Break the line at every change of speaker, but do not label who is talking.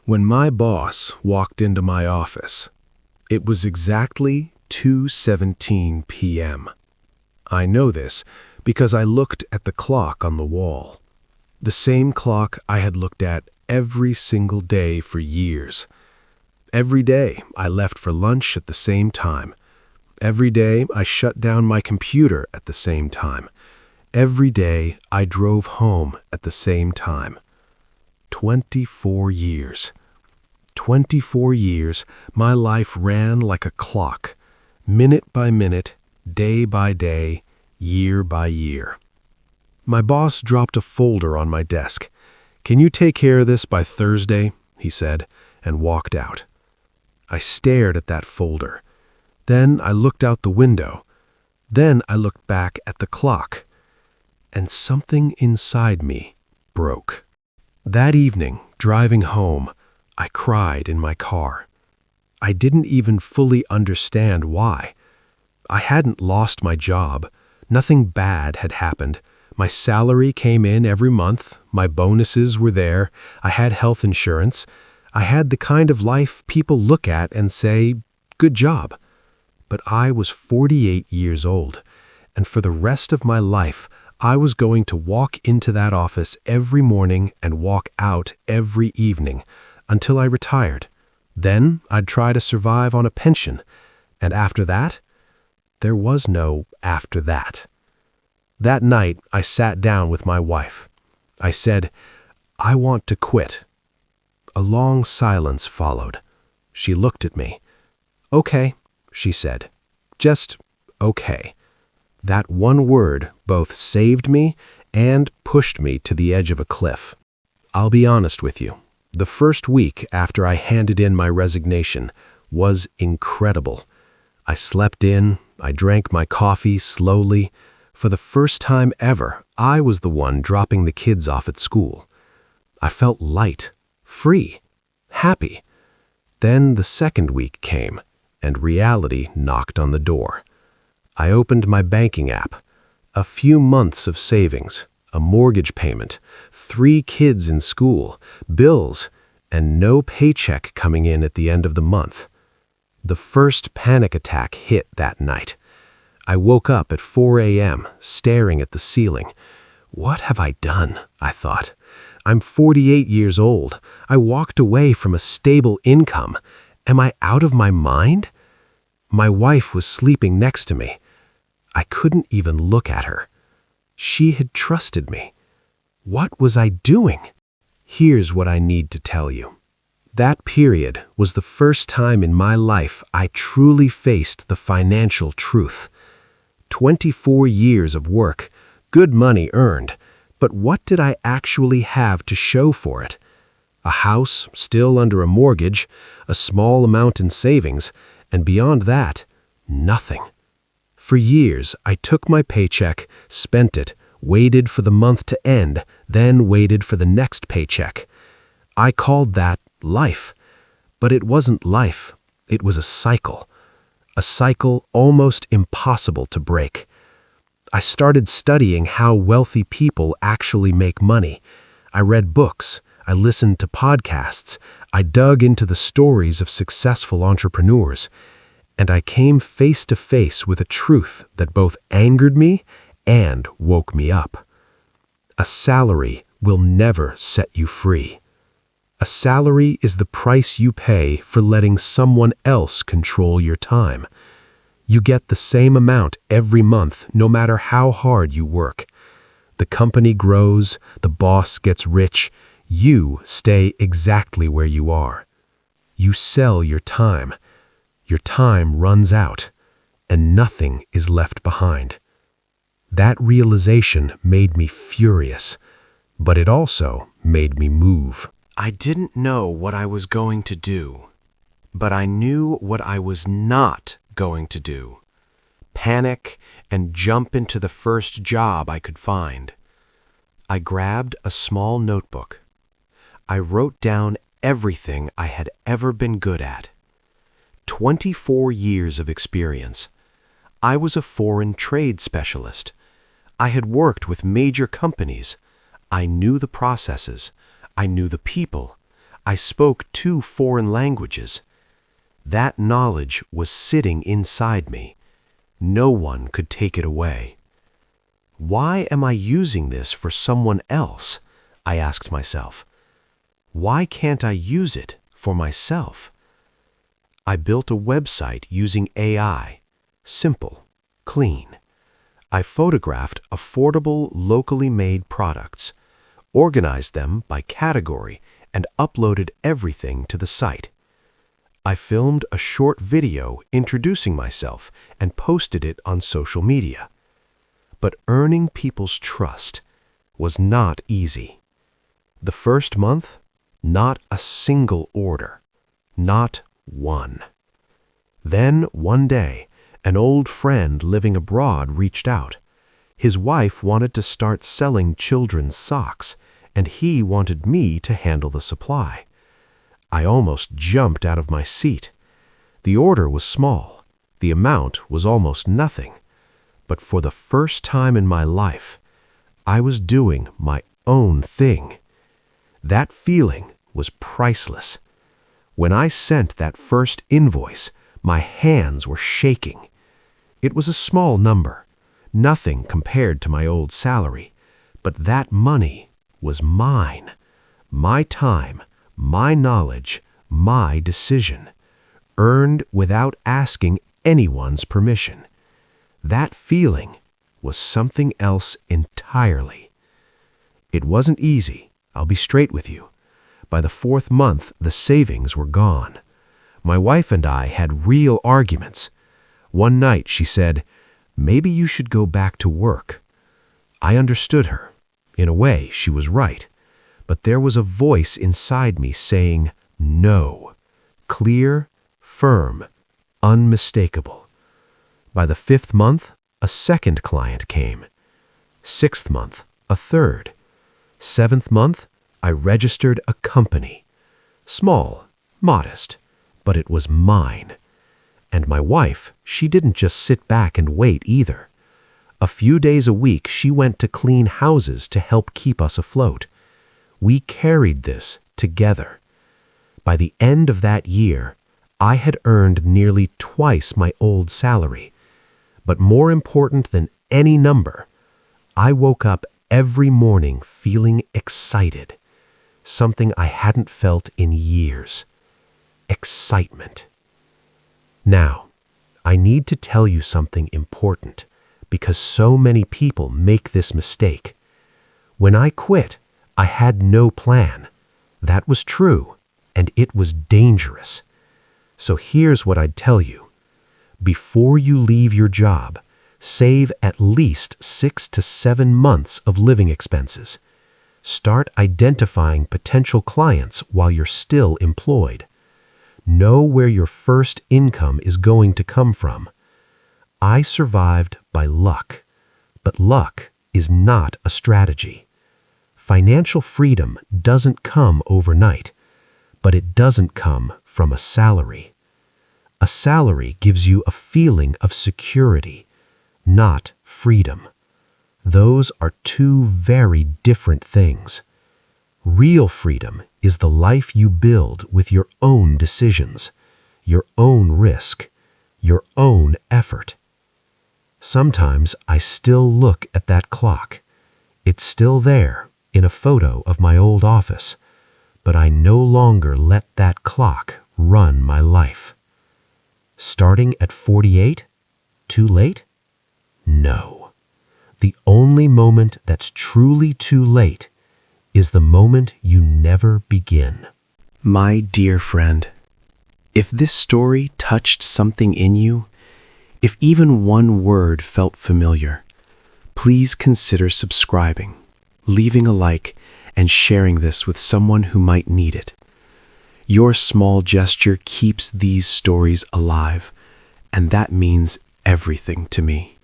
When my boss walked into my office, it was exactly 2:17 p.m. I know this because I looked at the clock on the wall. The same clock I had looked at every single day for years. Every day I left for lunch at the same time. Every day I shut down my computer at the same time. Every day I drove home at the same time. 24 years. 24 years, my life ran like a clock, minute by minute, day by day, year by year. My boss dropped a folder on my desk. "Can you take care of this by Thursday?" he said, and walked out. I stared at that folder. Then I looked out the window. Then I looked back at the clock. And something inside me broke. That evening, driving home, I cried in my car. I didn't even fully understand why. I hadn't lost my job. Nothing bad had happened. My salary came in every month. My bonuses were there. I had health insurance. I had the kind of life people look at and say, "Good job." But I was 48 years old, and for the rest of my life, I was going to walk into that office every morning and walk out every evening until I retired. Then I'd try to survive on a pension. And after that, there was no after that. That night, I sat down with my wife. I said, "I want to quit." A long silence followed. She looked at me. "Okay," she said. "Just okay." That one word both saved me and pushed me to the edge of a cliff. I'll be honest with you. The first week after I handed in my resignation was incredible. I slept in, I drank my coffee slowly. For the first time ever, I was the one dropping the kids off at school. I felt light, free, happy. Then the second week came, and reality knocked on the door. I opened my banking app. A few months of savings, a mortgage payment, 3 kids in school, bills, and no paycheck coming in at the end of the month. The first panic attack hit that night. I woke up at 4 a.m., staring at the ceiling. What have I done? I thought. I'm 48 years old. I walked away from a stable income. Am I out of my mind? My wife was sleeping next to me. I couldn't even look at her. She had trusted me. What was I doing? Here's what I need to tell you. That period was the first time in my life I truly faced the financial truth. 24 years of work, good money earned, but what did I actually have to show for it? A house still under a mortgage, a small amount in savings, and beyond that, nothing. For years, I took my paycheck, spent it, waited for the month to end, then waited for the next paycheck. I called that life. But it wasn't life. It was a cycle. A cycle almost impossible to break. I started studying how wealthy people actually make money. I read books. I listened to podcasts. I dug into the stories of successful entrepreneurs. And I came face to face with a truth that both angered me and woke me up. A salary will never set you free. A salary is the price you pay for letting someone else control your time. You get the same amount every month, no matter how hard you work. The company grows, the boss gets rich, you stay exactly where you are. You sell your time. Your time runs out, and nothing is left behind. That realization made me furious, but it also made me move. I didn't know what I was going to do, but I knew what I was not going to do. Panic and jump into the first job I could find. I grabbed a small notebook. I wrote down everything I had ever been good at. 24 years of experience. I was a foreign trade specialist. I had worked with major companies. I knew the processes. I knew the people. I spoke 2 foreign languages. That knowledge was sitting inside me. No one could take it away. Why am I using this for someone else? I asked myself. Why can't I use it for myself? I built a website using AI. Simple, clean. I photographed affordable, locally made products, organized them by category, and uploaded everything to the site. I filmed a short video introducing myself and posted it on social media. But earning people's trust was not easy. The first month, not a single order, not one. Then, one day, an old friend living abroad reached out. His wife wanted to start selling children's socks, and he wanted me to handle the supply. I almost jumped out of my seat. The order was small. The amount was almost nothing. But for the first time in my life, I was doing my own thing. That feeling was priceless. When I sent that first invoice, my hands were shaking. It was a small number, nothing compared to my old salary, but that money was mine. My time, my knowledge, my decision, earned without asking anyone's permission. That feeling was something else entirely. It wasn't easy, I'll be straight with you. By the 4th month, the savings were gone. My wife and I had real arguments. One night she said, "Maybe you should go back to work." I understood her. In a way, she was right. But there was a voice inside me saying, no. Clear, firm, unmistakable. By the 5th month, a second client came. 6th month, a third. 7th month, I registered a company. Small, modest, but it was mine. And my wife, she didn't just sit back and wait either. A few days a week, she went to clean houses to help keep us afloat. We carried this together. By the end of that year, I had earned nearly twice my old salary. But more important than any number, I woke up every morning feeling excited. Something I hadn't felt in years. Excitement. Now, I need to tell you something important, because so many people make this mistake. When I quit, I had no plan. That was true, and it was dangerous. So here's what I'd tell you. Before you leave your job, save at least 6 to 7 months of living expenses. Start identifying potential clients while you're still employed. Know where your first income is going to come from. I survived by luck, but luck is not a strategy. Financial freedom doesn't come overnight, but it doesn't come from a salary. A salary gives you a feeling of security, not freedom. Those are 2 very different things. Real freedom is the life you build with your own decisions, your own risk, your own effort. Sometimes I still look at that clock. It's still there in a photo of my old office, but I no longer let that clock run my life. Starting at 48? Too late? No. The only moment that's truly too late is the moment you never begin. My dear friend, if this story touched something in you, if even one word felt familiar, please consider subscribing, leaving a like, and sharing this with someone who might need it. Your small gesture keeps these stories alive, and that means everything to me.